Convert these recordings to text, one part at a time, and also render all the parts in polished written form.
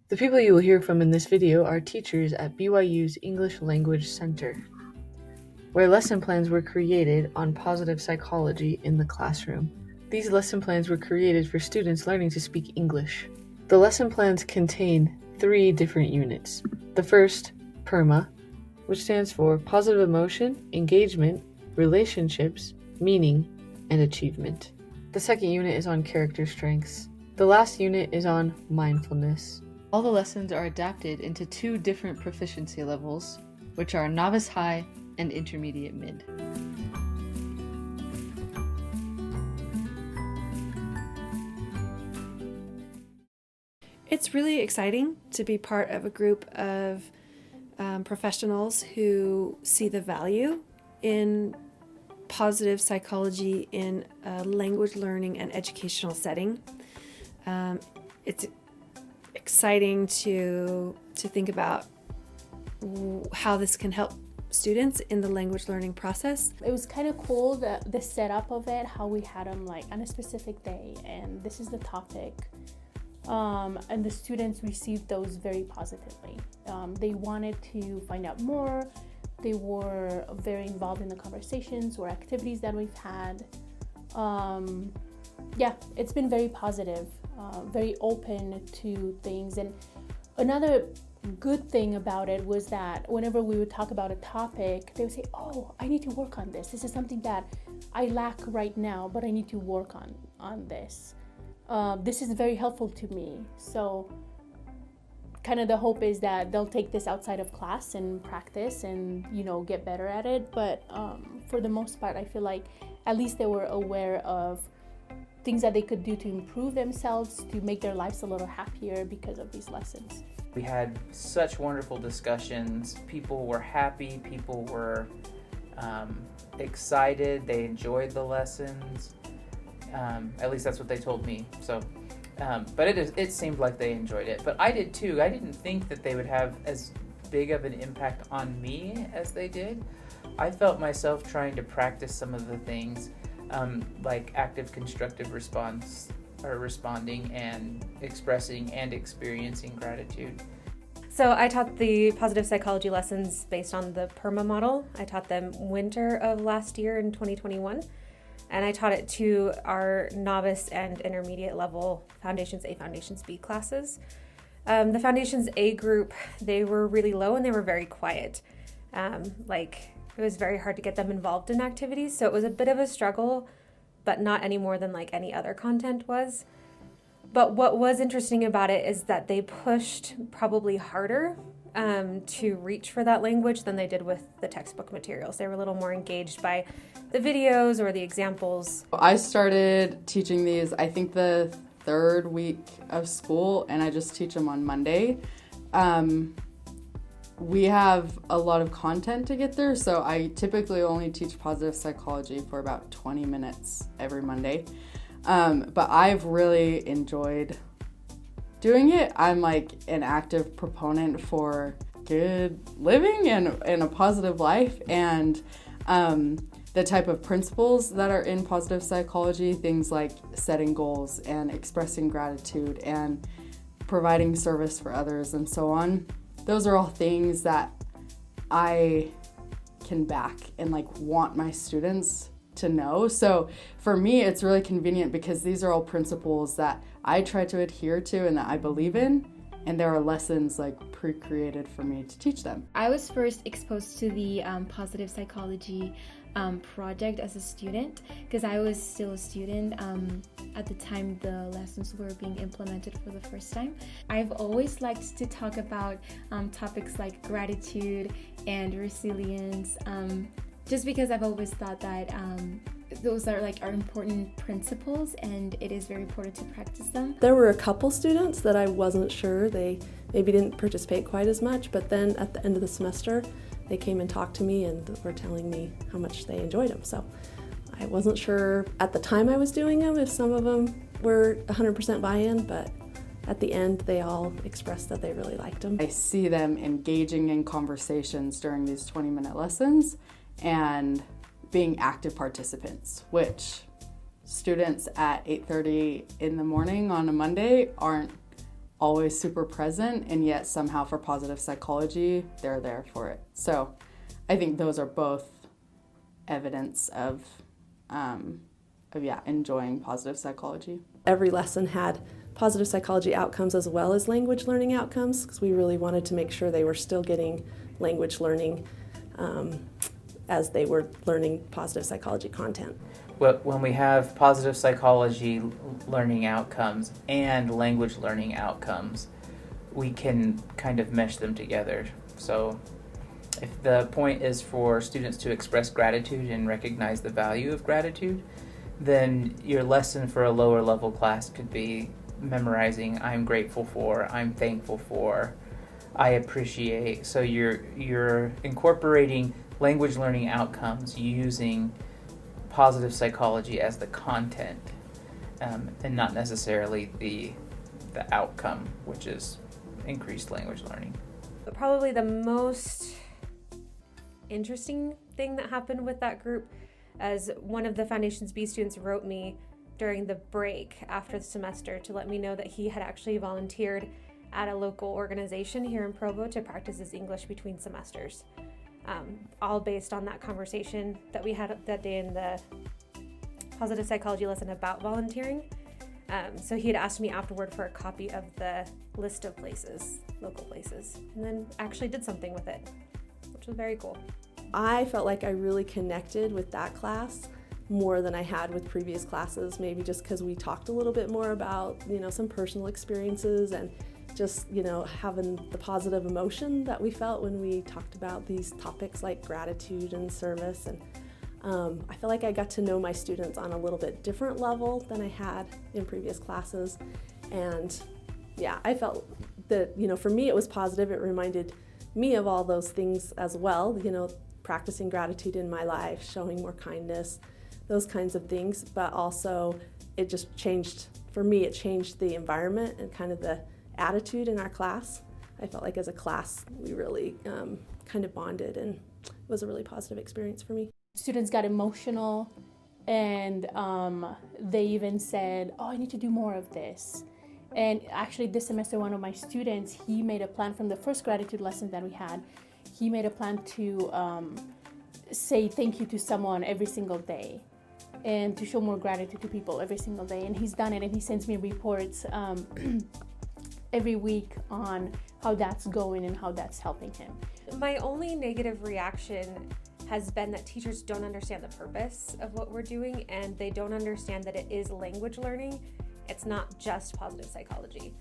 The people you will hear from in this video are teachers at BYU's English Language Center, where lesson plans were created on positive psychology in the classroom. These lesson plans were created for students learning to speak English. The lesson plans contain 3 different units. The first, PERMA, which stands for Positive Emotion, Engagement, Relationships, Meaning, and Achievement. The second unit is on Character Strengths. The last unit is on Mindfulness. All the lessons are adapted into 2 different proficiency levels, which are Novice High and Intermediate Mid. It's really exciting to be part of a group of professionals who see the value in positive psychology in a language learning and educational setting. It's exciting to think about how this can help students in the language learning process. It was kind of cool, the setup of it, how we had them like on a specific day and this is the topic. And the students received those very positively. They wanted to find out more. They were very involved in the conversations or activities that we've had. Yeah, it's been very positive, very open to things. And another good thing about it was that whenever we would talk about a topic, they would say, oh, I need to work on this. This is something that I lack right now, but I need to work on this. This is very helpful to me. So kind of the hope is that they'll take this outside of class and practice and, get better at it. But for the most part, I feel like at least they were aware of things that they could do to improve themselves, to make their lives a little happier because of these lessons. We had such wonderful discussions. People were happy. People were excited. They enjoyed the lessons. At least that's what they told me. So, but it seemed like they enjoyed it. But I did too. I didn't think that they would have as big of an impact on me as they did. I felt myself trying to practice some of the things, like active constructive response, or responding and expressing and experiencing gratitude. So I taught the positive psychology lessons based on the PERMA model. I taught them winter of last year in 2021. And I taught it to our novice and intermediate level Foundations A, Foundations B classes. The Foundations A group, they were really low and they were very quiet. It was very hard to get them involved in activities. So it was a bit of a struggle, but not any more than like any other content was. But what was interesting about it is that they pushed probably harder to reach for that language than they did with the textbook materials. They were a little more engaged by the videos or the examples. I started teaching these, I think the 3rd week of school, and I just teach them on Monday. We have a lot of content to get through, so I typically only teach positive psychology for about 20 minutes every Monday. But I've really enjoyed doing it. I'm like an active proponent for good living and a positive life, and the type of principles that are in positive psychology, things like setting goals and expressing gratitude and providing service for others and so on. Those are all things that I can back and want my students to know. So for me, it's really convenient because these are all principles that I try to adhere to and that I believe in, and there are lessons pre-created for me to teach them. I was first exposed to the positive psychology project as a student because I was still a student at the time the lessons were being implemented for the first time. I've always liked to talk about topics like gratitude and resilience, just because I've always thought that those are our important principles and it is very important to practice them. There were a couple students that I wasn't sure, they maybe didn't participate quite as much, but then at the end of the semester they came and talked to me and were telling me how much they enjoyed them. So I wasn't sure at the time I was doing them if some of them were 100% buy-in, but at the end they all expressed that they really liked them. I see them engaging in conversations during these 20-minute lessons and being active participants, which students at 8:30 in the morning on a Monday aren't always super present, and yet somehow for positive psychology, they're there for it. So I think those are both evidence of enjoying positive psychology. Every lesson had positive psychology outcomes as well as language learning outcomes, because we really wanted to make sure they were still getting language learning as they were learning positive psychology content. When we have positive psychology learning outcomes and language learning outcomes, we can kind of mesh them together. So if the point is for students to express gratitude and recognize the value of gratitude, then your lesson for a lower level class could be memorizing I'm grateful for, I'm thankful for, I appreciate. So you're incorporating language learning outcomes using positive psychology as the content, and not necessarily the outcome, which is increased language learning. But probably the most interesting thing that happened with that group, as one of the Foundations B students wrote me during the break after the semester to let me know that he had actually volunteered at a local organization here in Provo to practice his English between semesters. All based on that conversation that we had that day in the positive psychology lesson about volunteering. So he had asked me afterward for a copy of the list of places, local places, and then actually did something with it, which was very cool. I felt like I really connected with that class more than I had with previous classes, maybe just because we talked a little bit more about, some personal experiences and just, having the positive emotion that we felt when we talked about these topics like gratitude and service. And I feel like I got to know my students on a little bit different level than I had in previous classes. And yeah, I felt that, for me it was positive. It reminded me of all those things as well, practicing gratitude in my life, showing more kindness, those kinds of things. But also it just changed, for me, it changed the environment and kind of the attitude in our class. I felt like as a class we really kind of bonded, and it was a really positive experience for me. Students got emotional, and they even said, I need to do more of this. And actually this semester, one of my students, he made a plan from the first gratitude lesson that we had. He made a plan to say thank you to someone every single day and to show more gratitude to people every single day. And he's done it, and he sends me reports every week on how that's going and how that's helping him. My only negative reaction has been that teachers don't understand the purpose of what we're doing, and they don't understand that it is language learning. It's not just positive psychology.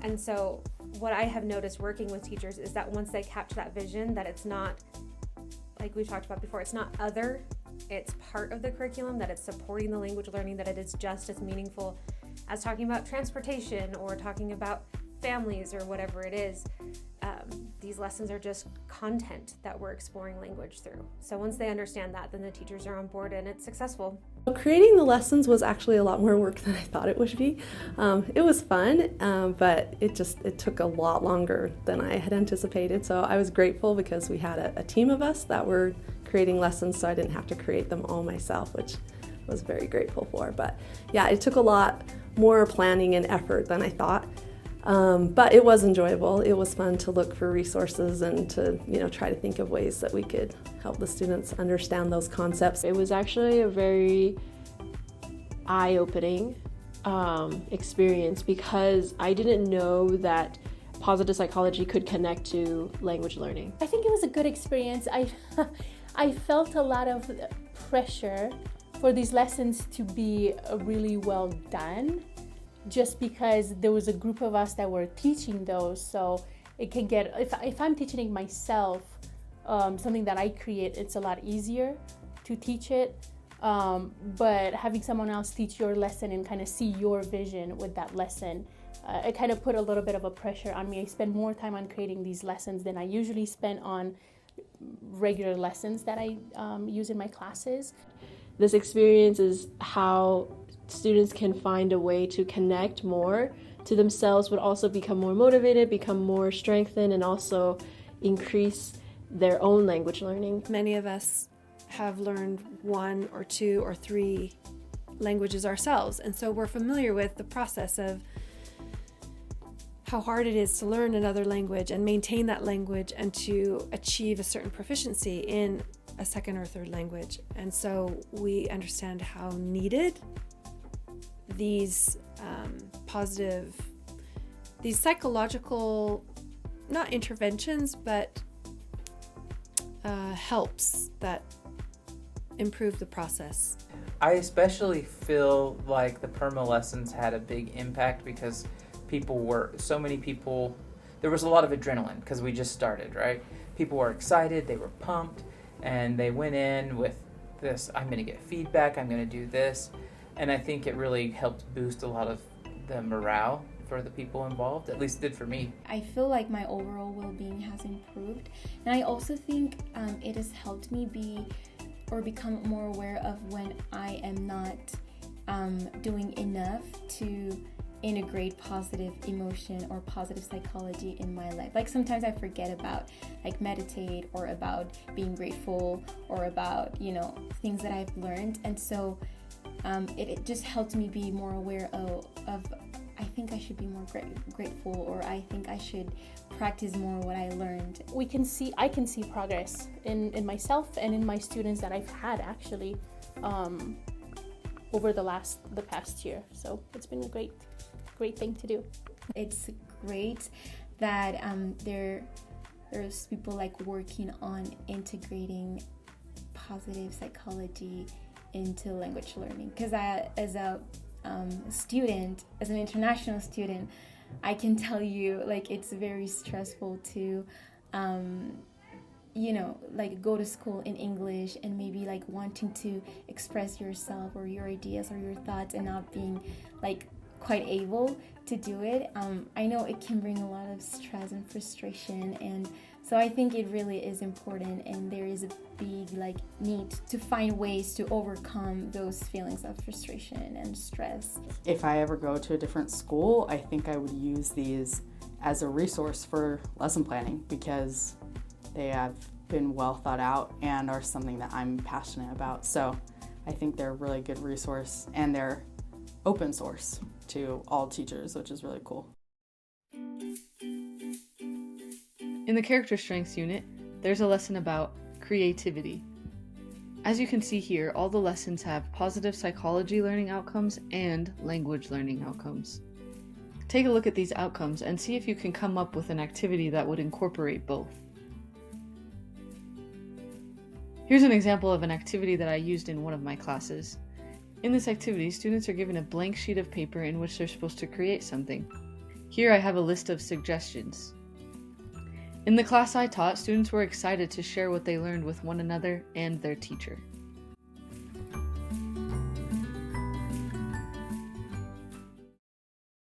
And so what I have noticed working with teachers is that once they capture that vision, that it's not, like we talked about before, it's not other, it's part of the curriculum, that it's supporting the language learning, that it is just as meaningful as talking about transportation or talking about families or whatever it is. These lessons are just content that we're exploring language through. So once they understand that, then the teachers are on board and it's successful. Creating the lessons was actually a lot more work than I thought it would be. It was fun, but it took a lot longer than I had anticipated. So I was grateful because we had a team of us that were creating lessons, so I didn't have to create them all myself, which I was very grateful for. But yeah, it took a lot more planning and effort than I thought. But it was enjoyable. It was fun to look for resources and to, try to think of ways that we could help the students understand those concepts. It was actually a very eye-opening experience because I didn't know that positive psychology could connect to language learning. I think it was a good experience. I felt a lot of pressure for these lessons to be really well done, just because there was a group of us that were teaching those. So it can get, if I'm teaching it myself, something that I create, it's a lot easier to teach it. But having someone else teach your lesson and kind of see your vision with that lesson, it kind of put a little bit of a pressure on me. I spend more time on creating these lessons than I usually spend on regular lessons that I use in my classes. This experience is how students can find a way to connect more to themselves, but also become more motivated, become more strengthened, and also increase their own language learning. Many of us have learned 1 or 2 or 3 languages ourselves, and so we're familiar with the process of how hard it is to learn another language and maintain that language and to achieve a certain proficiency in a second or third language. And so we understand how needed these these psychological, not interventions, but helps that improve the process. I especially feel like the PERMA lessons had a big impact because so many people, there was a lot of adrenaline because we just started, right? People were excited, they were pumped, and they went in with this, I'm going to get feedback, I'm going to do this. And I think it really helped boost a lot of the morale for the people involved, at least it did for me. I feel like my overall well-being has improved, and I also think it has helped me become more aware of when I am not doing enough to integrate positive emotion or positive psychology in my life. Like sometimes I forget about like meditate or about being grateful or about, things that I've learned. And so it just helped me be more aware of I think I should be more grateful, or I think I should practice more what I learned. I can see progress in myself and in my students that I've had actually over the past year. So it's been a great thing to do. It's great that there's people like working on integrating positive psychology into language learning, because as an international student, I can tell you like it's very stressful to like go to school in English and maybe like wanting to express yourself or your ideas or your thoughts and not being like quite able to do it. I know it can bring a lot of stress and frustration, and so I think it really is important, and there is a big like need to find ways to overcome those feelings of frustration and stress. If I ever go to a different school, I think I would use these as a resource for lesson planning because they have been well thought out and are something that I'm passionate about. So I think they're a really good resource, and they're open source to all teachers, which is really cool. In the character strengths unit, there's a lesson about creativity. As you can see here, all the lessons have positive psychology learning outcomes and language learning outcomes. Take a look at these outcomes and see if you can come up with an activity that would incorporate both. Here's an example of an activity that I used in one of my classes. In this activity, students are given a blank sheet of paper in which they're supposed to create something. Here I have a list of suggestions. In the class I taught, students were excited to share what they learned with one another and their teacher.